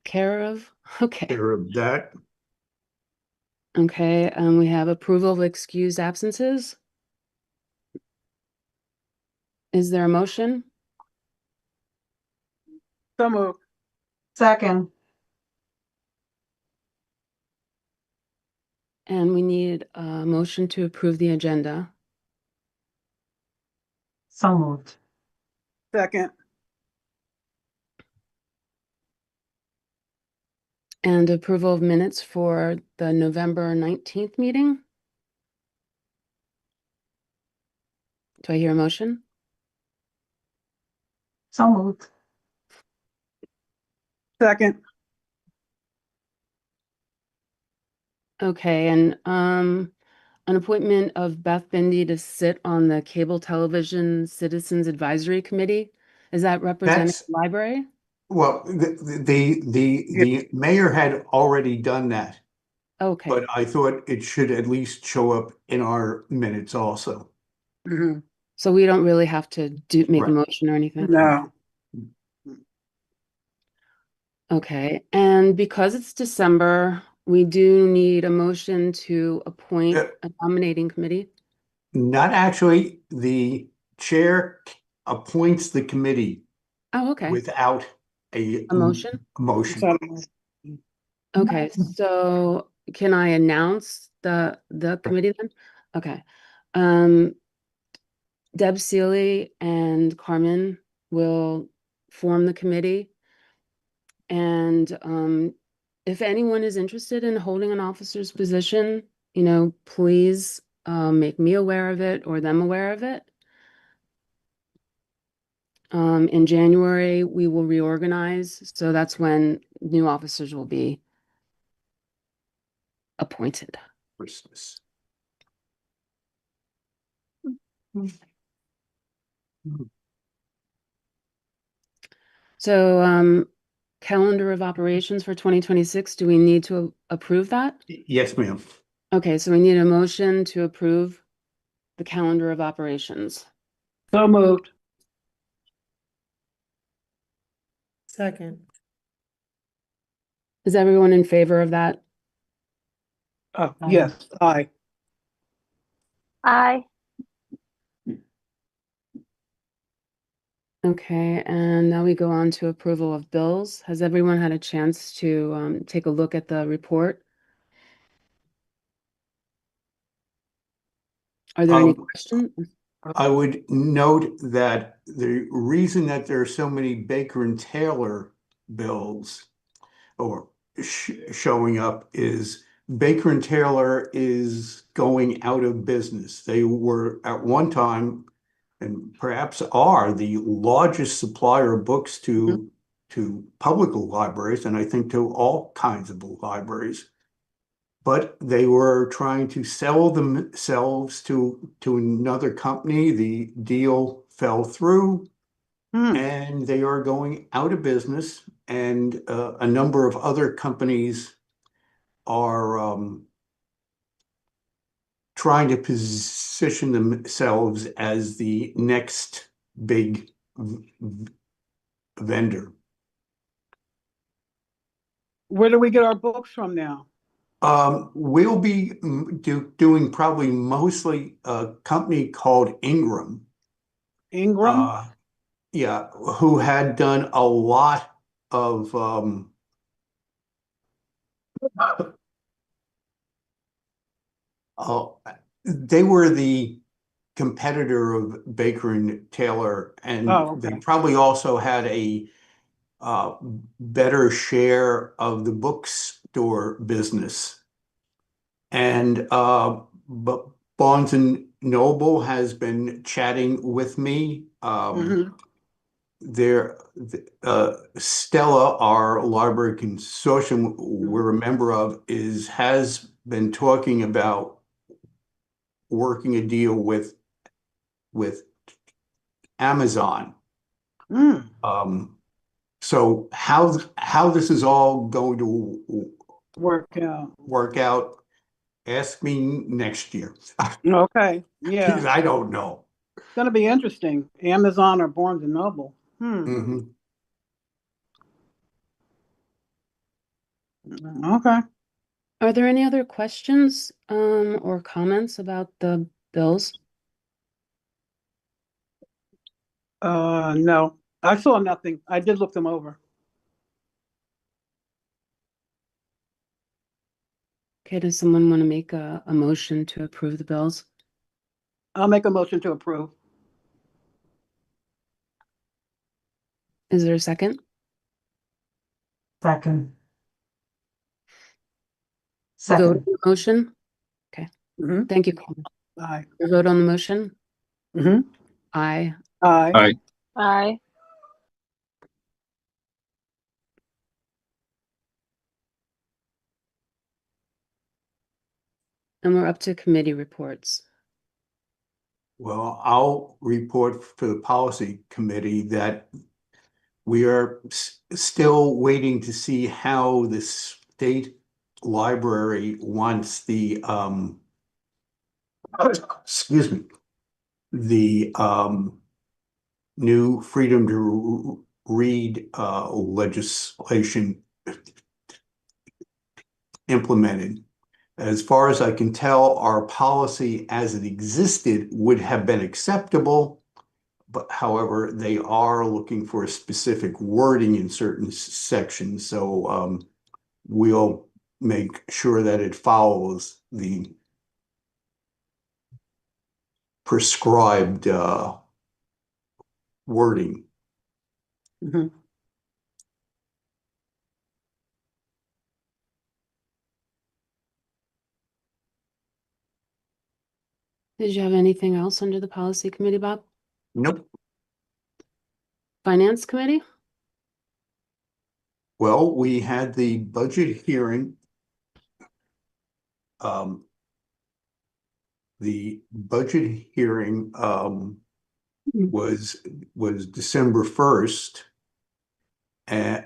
care of? Okay. Care of that. Okay, we have approval of excused absences. Is there a motion? So moved. Second. And we need a motion to approve the agenda. So moved. Second. And approval of minutes for the November 19th meeting. Do I hear a motion? So moved. Second. Okay, and an appointment of Beth Bindi to sit on the Cable Television Citizens Advisory Committee. Is that representing That's, the library? well, Yeah. the mayor had already done that, Okay, but I thought it should at least show up in our minutes also. Mhm. so we don't really have to make a Right. motion or anything? No. Okay, and because it's December, we do need a motion to appoint Uh, a nominating committee. Not actually, the chair appoints the committee Oh, okay, without a a motion? motion. So Okay, so can I announce the committee then? Okay. Um, Deb Seeley and Carmen will form the committee. And if anyone is interested in holding an officer's position, please make me aware of it or them aware of it. In January, we will reorganize, so that's when new officers will be appointed. Christmas. So, calendar of operations for 2026, do we need to approve that? Yes, ma'am. Okay, so we need a motion to approve the calendar of operations. moved. Second. Is everyone in favor of that? Oh, yes, aye. Aye. Okay, and now we go on to approval of bills. Has everyone had a chance to take a look at the report? Are there any Um, questions? I would note that the reason that there are so many Baker and Taylor bills or showing up is Baker and Taylor is going out of business. They were at one time, and perhaps are, the largest supplier of books to public libraries, and I think to all kinds of libraries. But they were trying to sell themselves to another company. The deal fell through, Hmm. and they are going out of business. And a number of other companies are trying to position themselves as the next big vendor. Where do we get our books from now? We'll be doing probably mostly a company called Ingram. Ingram? Uh, yeah, who had done a lot of uh, they were the competitor of Baker and Taylor, and Oh, they okay. probably also had a uh, better share of the bookstore business. And but Barnes and Noble has been chatting with me. Hmm. There, Stella, our library consortium we're a member of, has been talking about working a deal with Amazon. Mm. Um, so how this is all going to Work out. work out, ask me next year. Okay. Yeah. Because I don't know. It's gonna be interesting. Amazon or Barnes and Noble. Hmm. Mhm. Okay. Are there any other questions, or comments about the bills? No, I saw nothing. I did look them over. Okay, does someone want to make a motion to approve the bills? I'll make a motion to approve. Is there a second? Second. Vote on Second. the motion? Mm-hmm. Thank you, Carmen. Aye. Your vote on the motion? Mm-hmm. Aye. Aye. Aye. Aye. And we're up to committee reports. Well, I'll report for the policy committee that we are still waiting to see how the state library wants the excuse me, the new freedom to read legislation implemented. As far as I can tell, our policy as it existed would have been acceptable, but however, they are looking for specific wording in certain sections, so we'll make sure that it follows the prescribed wording. Mm-hmm. Did you have anything else under the policy committee, Bob? Nope. Finance committee? Well, we had the budget hearing. The budget hearing was December 1st and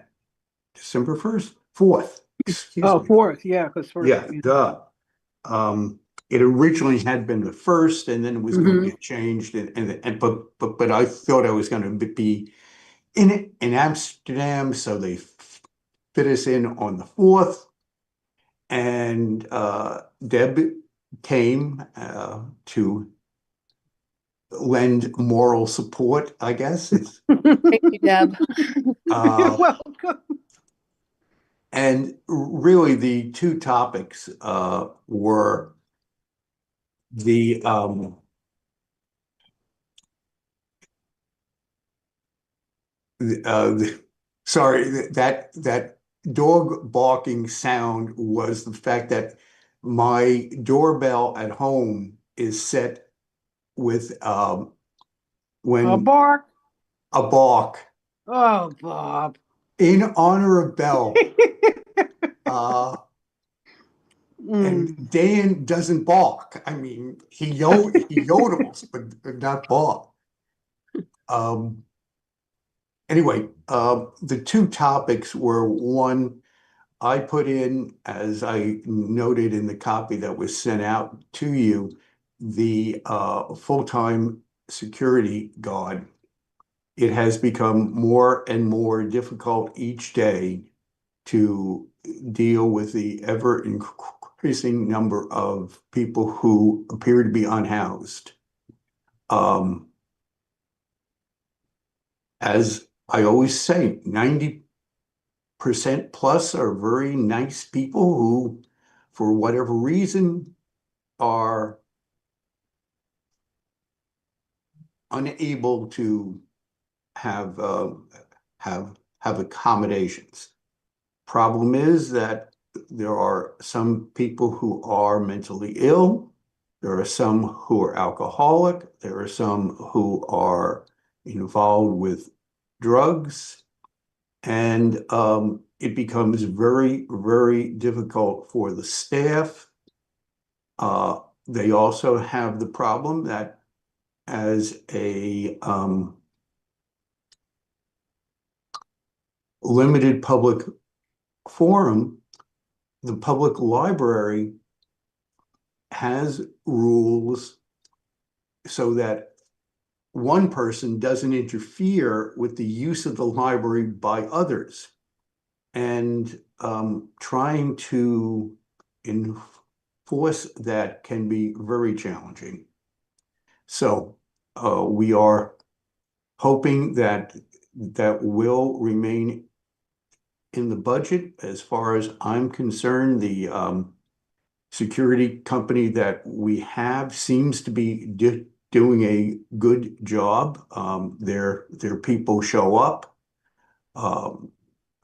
December 1st, 4th, excuse Oh, me. fourth, yeah, because first. Yeah, duh. It originally had been the 1st and then it was going to get changed but I thought I was going to be in Amsterdam, so they fit us in on the 4th. And Deb came to lend moral support, I guess. Thank you, Deb. You're welcome. And really the two topics were the sorry, that dog barking sound was the fact that my doorbell at home is set with A when bark. a bark Oh, Bob. in honor of Bell. Mm. And Dan doesn't bark. I mean, he yodels, but not bark. Anyway, the two topics were one, I put in, as I noted in the copy that was sent out to you, the full-time security guard. It has become more and more difficult each day to deal with the ever increasing number of people who appear to be unhoused. As I always say, 90% plus are very nice people who, for whatever reason, are unable to have accommodations. Problem is that there are some people who are mentally ill. There are some who are alcoholic. There are some who are involved with drugs. And it becomes very, very difficult for the staff. They also have the problem that as a limited public forum, the public library has rules so that one person doesn't interfere with the use of the library by others. and trying to enforce that can be very challenging. So we are hoping that that will remain in the budget. As far as I'm concerned, the security company that we have seems to be doing a good job. Their people show up.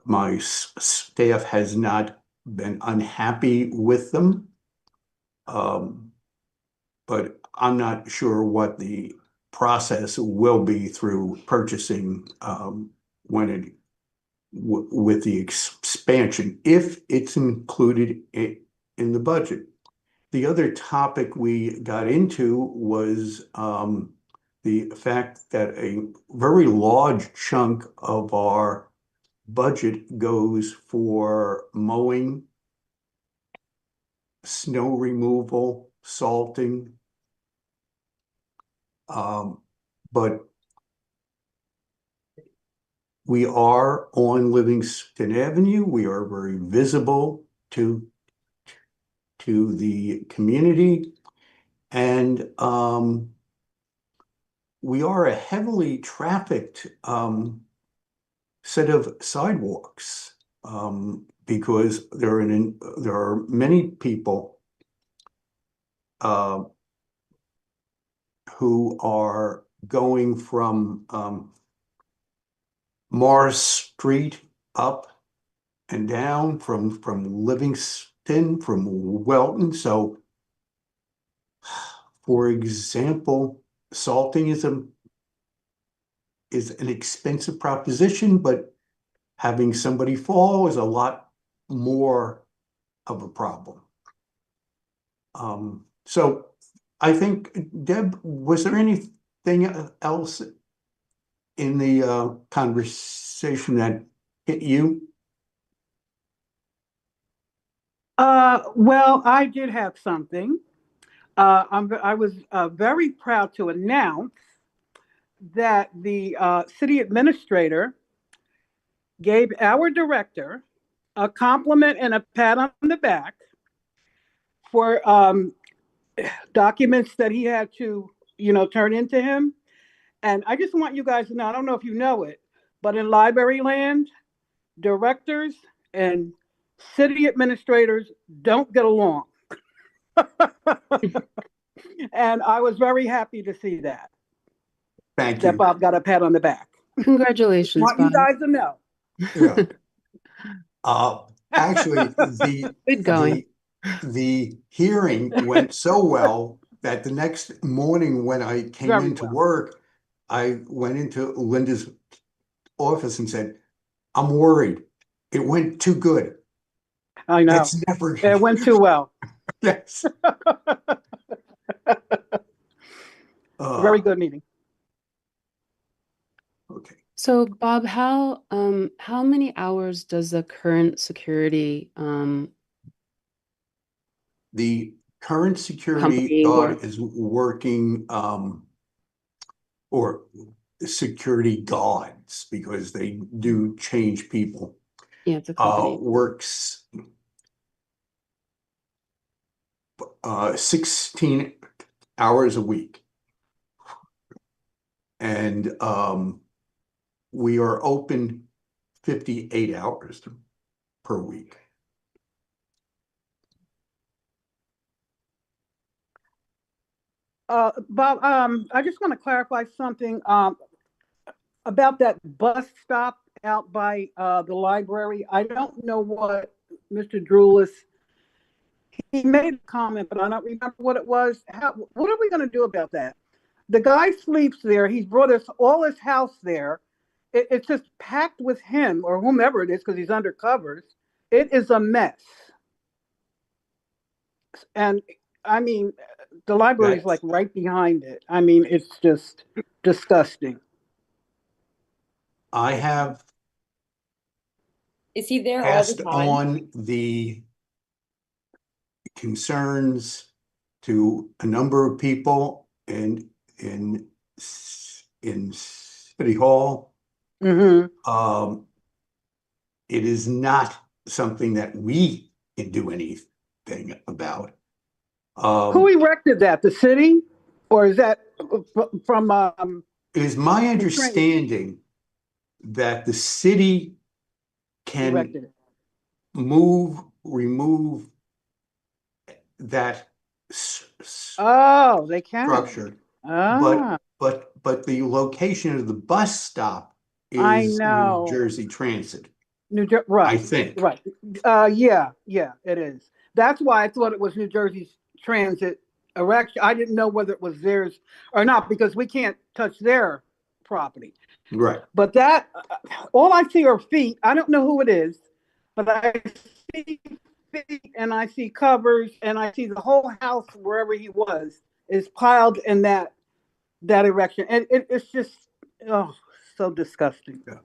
My staff has not been unhappy with them. But I'm not sure what the process will be through purchasing when it with the expansion, if it's included in the budget. The other topic we got into was the fact that a very large chunk of our budget goes for mowing, snow removal, salting. But we are on Livingston Avenue. We are very visible to the community. And we are a heavily trafficked set of sidewalks because there are many people who are going from Morris Street up and down from Livingston, from Welton. So, for example, salting is an expensive proposition, but having somebody fall is a lot more of a problem. So I think, Deb, was there anything else in the conversation that hit you? Well, I did have something. I was very proud to announce that the city administrator gave our director a compliment and a pat on the back for documents that he had to, turn into him. And I just want you guys to know, I don't know if you know it, but in library land, directors and city administrators don't get along. And I was very happy to see that. Thank That you. Bob got a pat on the back. Congratulations, Want you Bob. guys to know. Yeah. Actually, Good going. the hearing went so well that the next morning when I came Very into well. work, I went into Linda's office and said, "I'm worried. It went too good." I know. That's never It went too well. yes. Very good meeting. Okay. So, Bob, how many hours does the current security The current security company guard work? is working or security guards, because they do change people, Yeah, it's a company. works 16 hours a week. And we are open 58 hours per week. Bob, I just want to clarify something about that bus stop out by the library. I don't know what Mr. Drulis, he made a comment, but I don't remember what it was. What are we going to do about that? The guy sleeps there. He's brought us all his house there. It's just packed with him or whomever it is because he's under covers. It is a mess. And I mean, the library is like right behind it. I mean, it's just disgusting. I have Is he there all the passed time? on the concerns to a number of people in City Hall. Mm-hmm. it is not something that we can do anything about. Who erected that? The city? Or is that from, It is my the train understanding that the city can erected it? remove that Oh, they can. structure, Ah, but the location of the bus stop I is New know. Jersey Transit, I Right, think. right. Yeah, it is. That's why I thought it was New Jersey Transit erection. I didn't know whether it was theirs or not because we can't touch their property. Right. But that, all I see are feet. I don't know who it is, but I see feet and I see covers and I see the whole house wherever he was is piled in that erection, and it's just so disgusting. Yeah.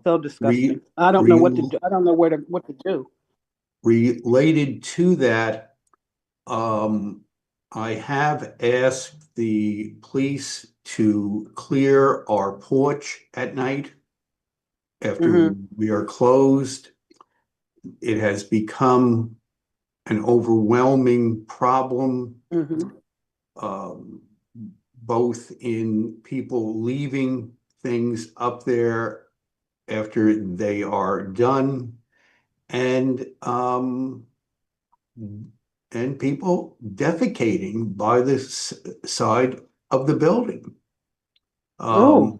So disgusting. Re, I don't know re, what to do. I don't know what to do. related to that, I have asked the police to clear our porch at night after Mhm. we are closed. It has become an overwhelming problem, Mhm. um, both in people leaving things up there after they are done and people defecating by the side of the building. Oh,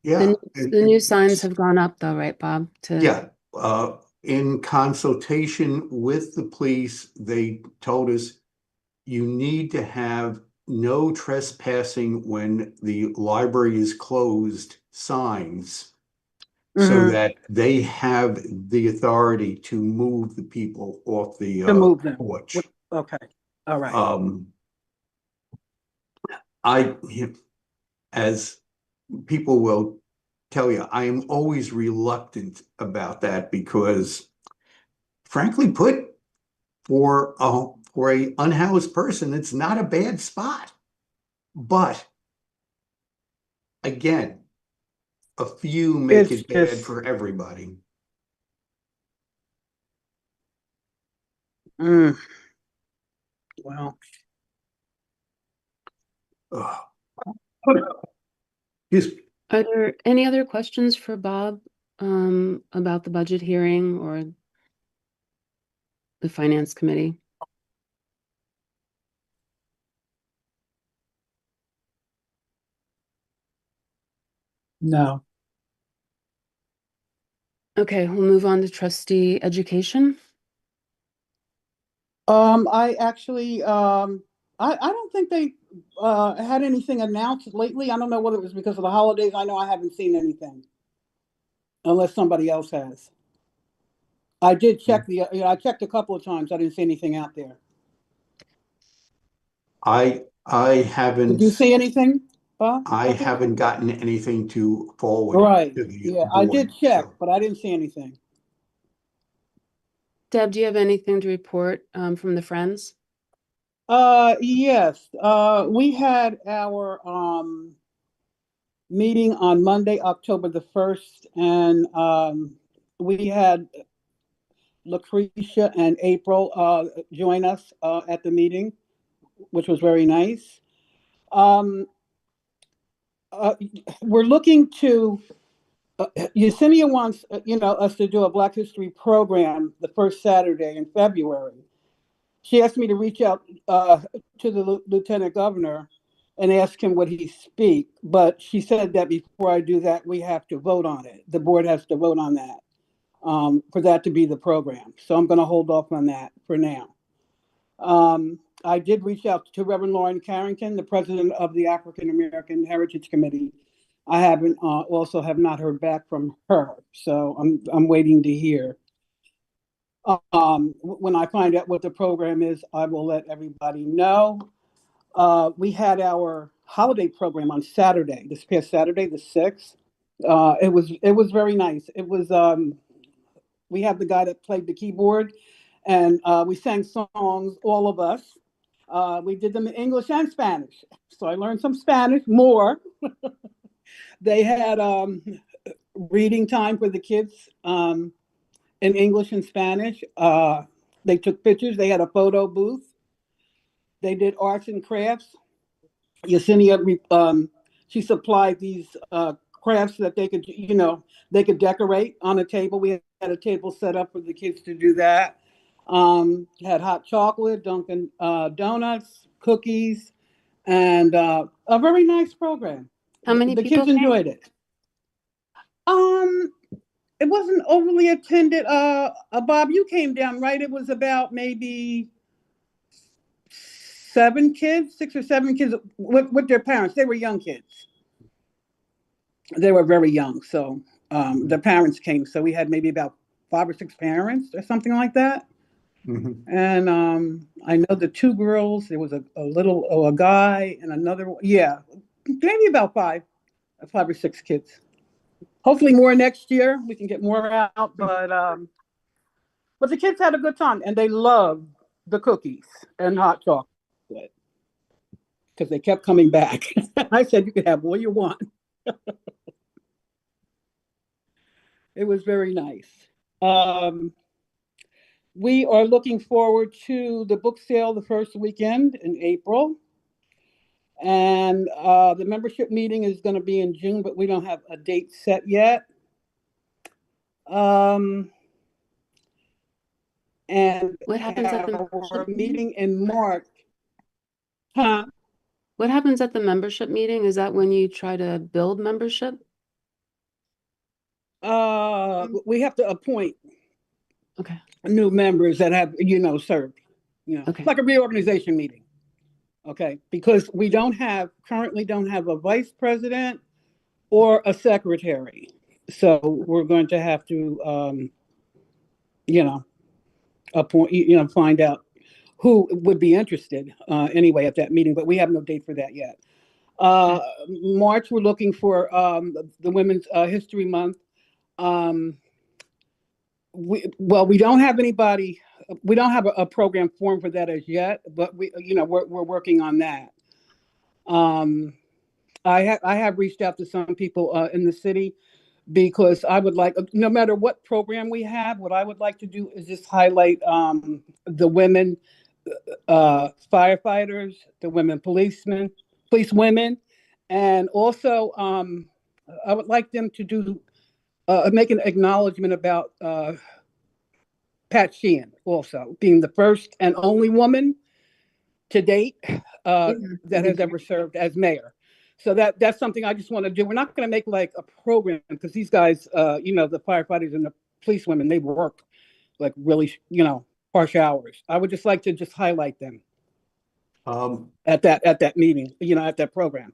Yeah, The new signs have gone up though, right, Bob? yeah. In consultation with the police, they told us you need to have no trespassing when the library is closed signs so mhm. that they have the authority to move the people off the To move them. porch. Okay. All right. Um, I, as people will tell you, I am always reluctant about that because, frankly put, for a unhoused person, it's not a bad spot. But again, a few make It's it bad just, for everybody. mm, well, Ugh. Excuse me. Are there any other questions for Bob about the budget hearing or the finance committee? no. Okay, we'll move on to trustee education. I actually, I don't think they had anything announced lately. I don't know whether it was because of the holidays. I know I haven't seen anything unless somebody else has. I did check I checked a couple of times. I didn't see anything out there. I Did you haven't see anything, Bob? I Out there? haven't gotten anything to forward Right. to the Yeah, I did board. check, So but I didn't see anything. Deb, do you have anything to report from the Friends? Yes. We had our meeting on Monday, October the 1st, and we had Lucretia and April join us at the meeting, which was very nice. Um, uh, we're looking to Yesenia wants us to do a Black History program the first Saturday in February. She asked me to reach out to the lieutenant governor and ask him would he speak. But she said that before I do that, we have to vote on it. The board has to vote on that for that to be the program. So I'm going to hold off on that for now. I did reach out to Reverend Lauren Carrington, the president of the African American Heritage Committee. I haven't also have not heard back from her, so I'm waiting to hear. When I find out what the program is, I will let everybody know. We had our holiday program on Saturday, this past Saturday, the 6th. It was very nice. It was we have the guy that played the keyboard, and we sang songs, all of us. We did them in English and Spanish, so I learned some Spanish more. They had reading time for the kids in English and Spanish. They took pictures. They had a photo booth. They did arts and crafts. Yesenia, she supplied these crafts that they could, they could decorate on a table. We had a table set up for the kids to do that. Had hot chocolate, Dunkin' Donuts, cookies, and a very nice program. How many The people kids enjoyed it. It wasn't overly attended. Bob, you came down, right? It was about maybe 6 or 7 kids with their parents. They were young kids. They were very young. So the parents came. So we had maybe about 5 or 6 parents or something like that. Mhm. And I know the 2 girls, there was a guy and another one. Yeah, maybe about 5 or 6 kids. Hopefully more next year. We can get more out. But the kids had a good time and they loved the cookies and hot chocolate because they kept coming back. I said, you can have all you want. It was very nice. We are looking forward to the book sale the first weekend in April. And the membership meeting is going to be in June, but we don't have a date set yet. And What happens at the our membership meeting in March. Huh? What happens at the membership meeting? Is that when you try to build membership? We have to appoint Okay. new members that have, served, Okay. like a reorganization meeting. Okay, because we currently don't have a vice president or a secretary. So we're going to have to, appoint, find out who would be interested anyway at that meeting, but we have no date for that yet. March, we're looking for the Women's History Month. We don't have anybody. We don't have a program form for that as yet, but we're working on that. I have reached out to some people in the city because I would like, no matter what program we have, what I would like to do is just highlight the women firefighters, the women police women, and also I would like them to do make an acknowledgement about Pat Sheehan also being the first and only woman to date that has ever served as mayor. So that's something I just want to do. We're not going to make like a program because these guys, the firefighters and the police women, they work like really, harsh hours. I would just like to just highlight them at that meeting, at that program,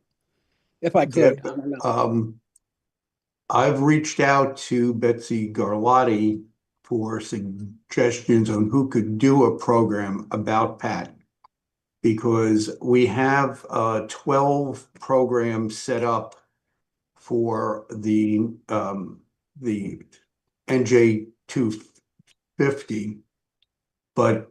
if I could. Deb, I don't know. I've reached out to Betsy Garlotti for suggestions on who could do a program about Pat, because we have 12 programs set up for the NJ 250, but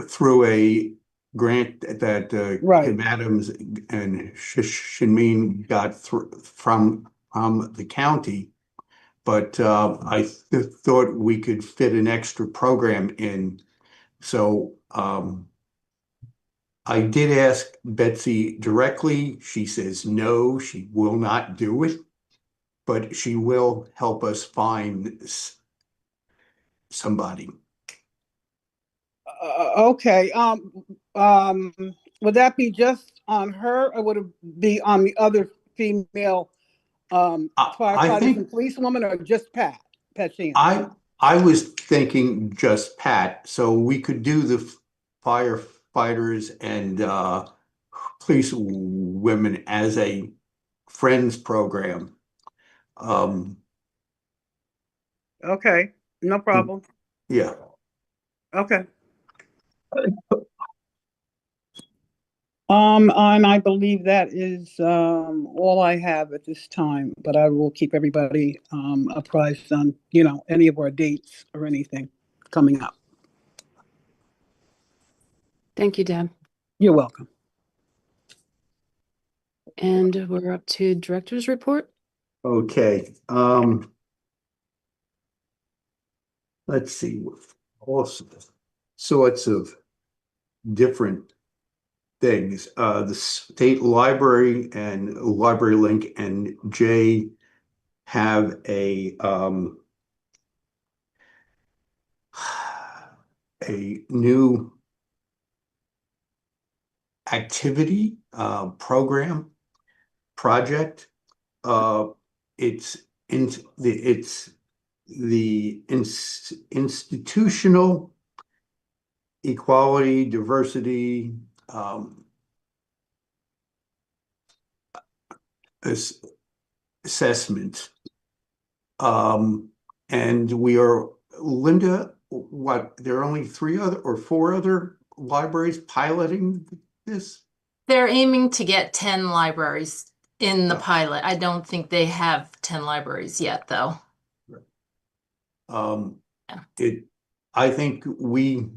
through a grant that Right. Kim Adams and Shinmin got from the county. But I thought we could fit an extra program in. So I did ask Betsy directly. She says no, she will not do it, but she will help us find somebody. Okay. Would that be just on her, or would it be on the other female I firefighters think and policewomen, or just Pat Sheehan? I was thinking just Pat, so we could do the firefighters and police women as a friends program. Okay, no problem. Yeah. Okay. And I believe that is all I have at this time, but I will keep everybody apprised on, any of our dates or anything coming up. Thank you, Deb. You're welcome. and we're up to director's report. Okay, let's see, all sorts of different things. The State Library and Library Link and Jay have a new activity program project. It's the institutional equality, diversity, assessment. And we are, Linda, there are only 4 other libraries piloting this? They're aiming to get 10 libraries in the Oh. pilot. I don't think they have 10 libraries yet, though. Yeah. I think we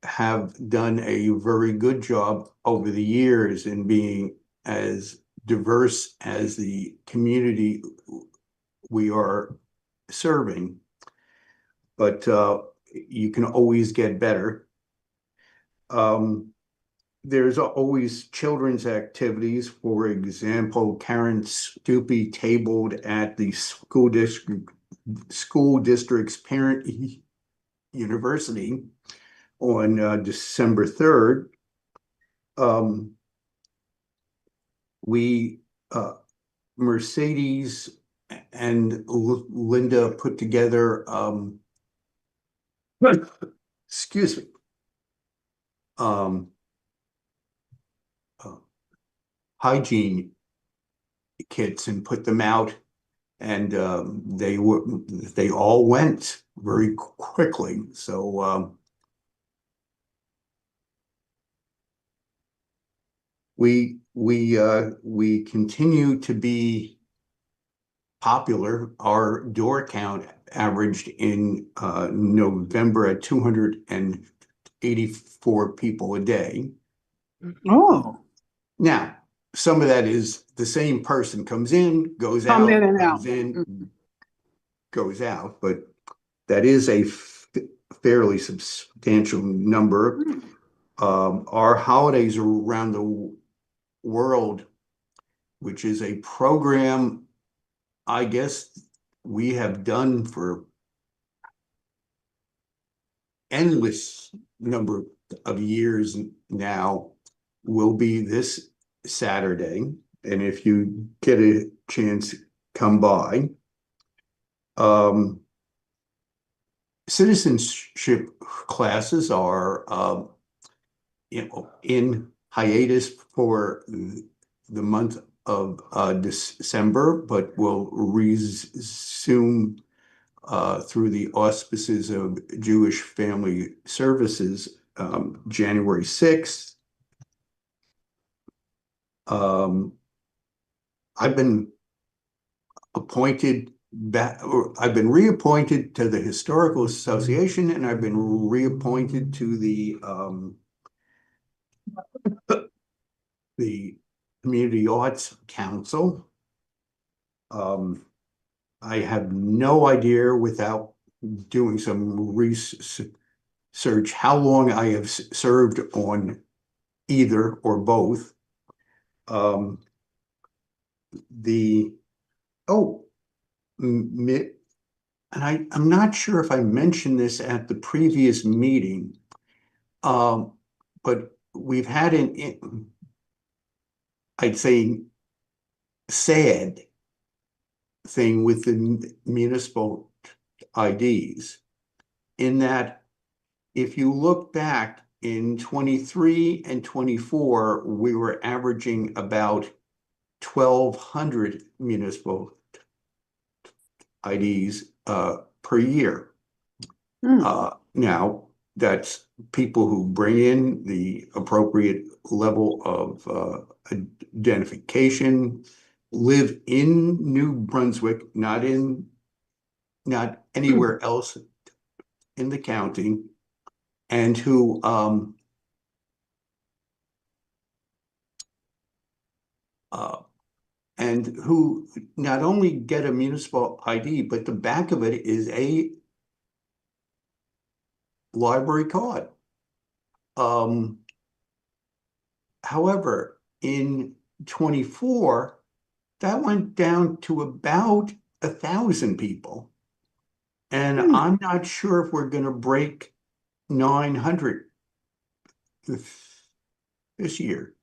have done a very good job over the years in being as diverse as the community we are serving, but you can always get better. There's always children's activities. For example, Karen Stupi tabled at the school district's parent university on December 3rd. We Mercedes and Linda put together excuse me, hygiene kits and put them out, and they all went very quickly. So we continue to be popular. Our door count averaged in November at 284 people a day. Oh, Now, some of that is the same person comes in, goes Come out, in and comes out. in, goes out, but that is a fairly substantial number. Our holidays around the world, which is a program I guess we have done for endless number of years now, will be this Saturday. And if you get a chance, come by. Citizenship classes are in hiatus for the month of December, but will resume through the auspices of Jewish Family Services, January 6th. I've been I've been reappointed to the Historical Association, and I've been reappointed to the Community Arts Council. I have no idea, without doing some research, how long I have served on either or both. And I'm not sure if I mentioned this at the previous meeting, but we've had I'd say, sad thing with the municipal IDs, in that if you look back in 23 and 24, we were averaging about 1,200 municipal IDs per year. Now, that's people who bring in the appropriate level of identification, live in New Brunswick, not anywhere else in the county, and who and who not only get a municipal ID, but the back of it is a library card. However, in 24, that went down to about 1,000 people. And I'm not sure if we're going to break 900 this year.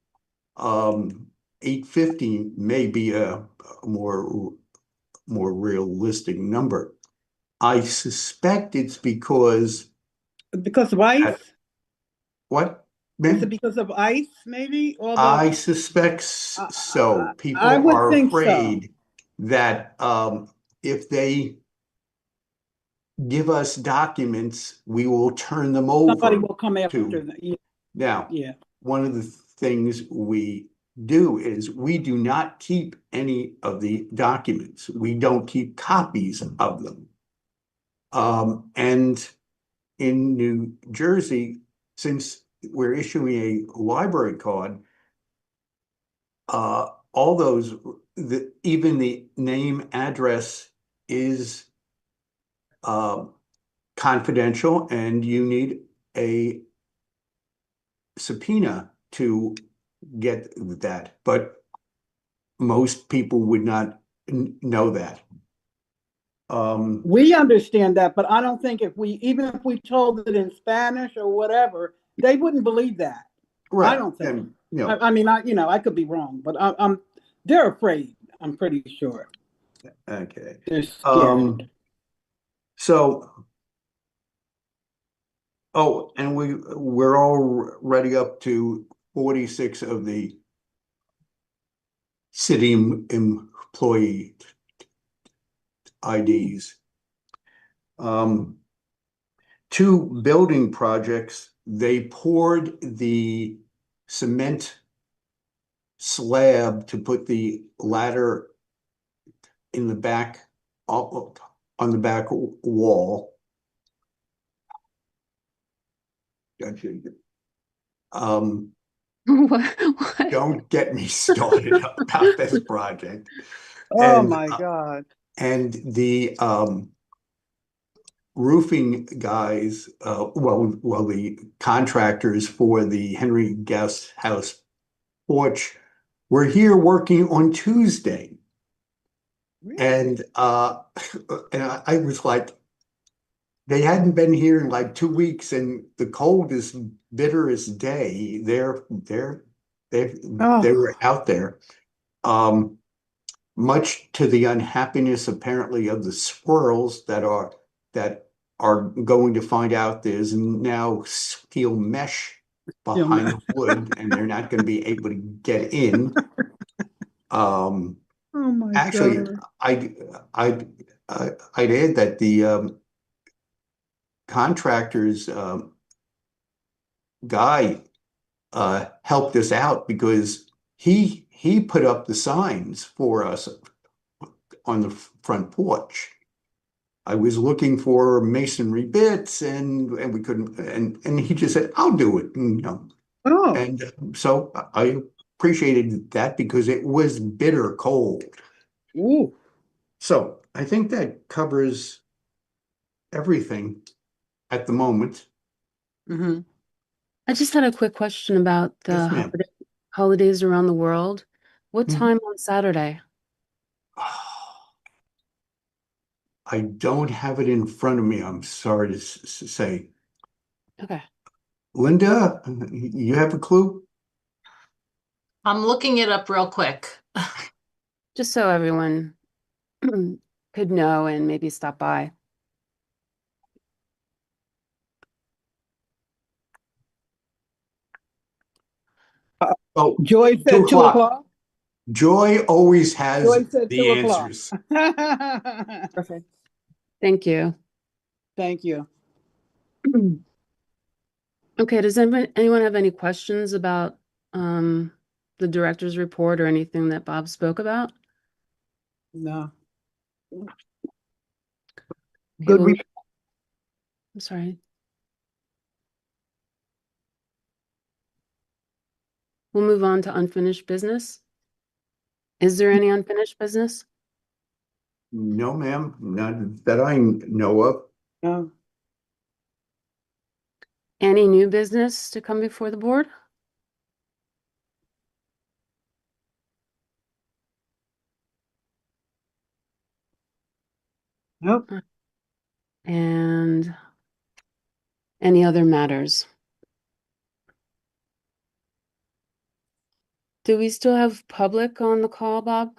850 may be a more realistic number. I suspect it's because Because of ice? what? Is Ben? it because of ice, maybe? All I the, suspect so. I People would are think so. afraid that if they give us documents, we will turn them Somebody over will come after to. them. Yeah, Now, yeah. one of the things we do is we do not keep any of the documents. We don't keep copies of them. And in New Jersey, since we're issuing a library card, all those, even the name, address is confidential, and you need a subpoena to get that. But most people would not know that. We understand that, but I don't think even if we told it in Spanish or whatever, they wouldn't believe that. Right. I don't think. And, you know, I mean, I could be wrong, but they're afraid. I'm pretty sure okay. they're scared. So, oh, and we're already up to 46 of the city employee IDs. Two building projects, they poured the cement slab to put the ladder in the back, on the back wall. What? Don't get me started about this project. Oh my God. And the roofing guys, well, the contractors for the Henry Guest House porch were here working on Tuesday. And I was like, they hadn't been here in like 2 weeks, and the coldest, bitterest day, they were out there. Much to the unhappiness apparently of the squirrels that are going to find out there's now steel mesh behind the wood, and they're not going to be able to get in. Oh my Actually, God. I'd add that the contractors guy helped us out because he put up the signs for us on the front porch. I was looking for masonry bits, and we couldn't, and he just said, "I'll do it." And, you know, Oh, and so I appreciated that because it was bitter cold. ooh. So I think that covers everything at the moment. Mhm. I just had a quick question about the Yes, ma'am. holidays around the world. What Mhm. time on Saturday? I don't have it in front of me. I'm sorry to say. Okay. Linda, you have a clue? I'm looking it up real quick. Just so everyone could know and maybe stop by. Oh, Joy 2 said 2 o'clock. o'clock. Joy always has Joy said the 2 o'clock. answers. Perfect. Thank you. Thank you. Okay, does anyone have any questions about the director's report or anything that Bob spoke about? No. Okay, Good. I'm sorry. We'll move on to unfinished business. Is there any unfinished business? No, ma'am, not that I know of. No. Any new business to come before the board? Nope. And any other matters? Do we still have public on the call, Bob?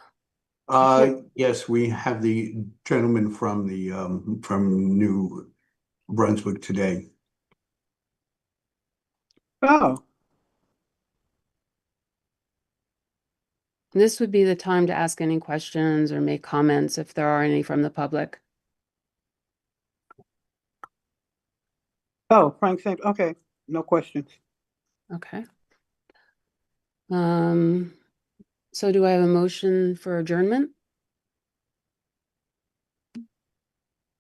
Yes, we have the gentleman from from New Brunswick today. Oh, This would be the time to ask any questions or make comments if there are any from the public. Frank St. Okay, no questions. Okay. So do I have a motion for adjournment?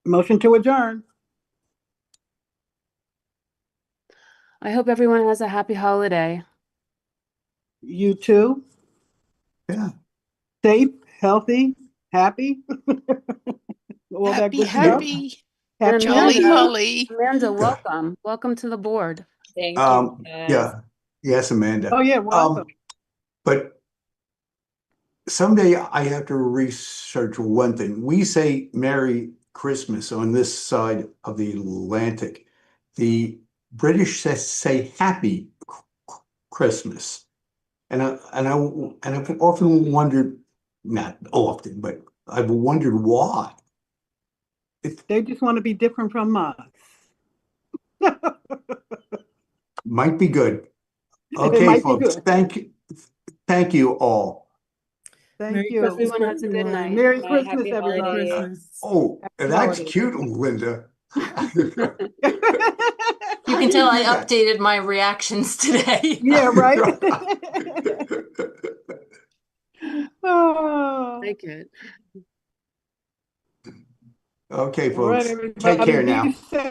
Motion to adjourn. I hope everyone has a happy holiday. You too. Yeah. Safe, healthy, happy. All that Happy, good stuff. happy, And jolly Amanda, holly. Amanda, welcome. Welcome to the board. Thank you, guys. Yeah, yes, Amanda. Oh, yeah, welcome. But someday I have to research one thing. We say Merry Christmas on this side of the Atlantic. The British say Happy Christmas. And I've often wondered, not often, but I've wondered why. They just want to be different from us. Might be good. It Okay, might be folks, good. thank you all. Thank Merry you. Christmas, Everyone has a good everyone. night. Merry Bye, Christmas, happy everybody. holidays. Oh, Happy that's holidays. cute, Linda. You can tell I updated my reactions today. Yeah, right? Oh. Like it. Okay, All right, folks, everybody. take care Be now. safe.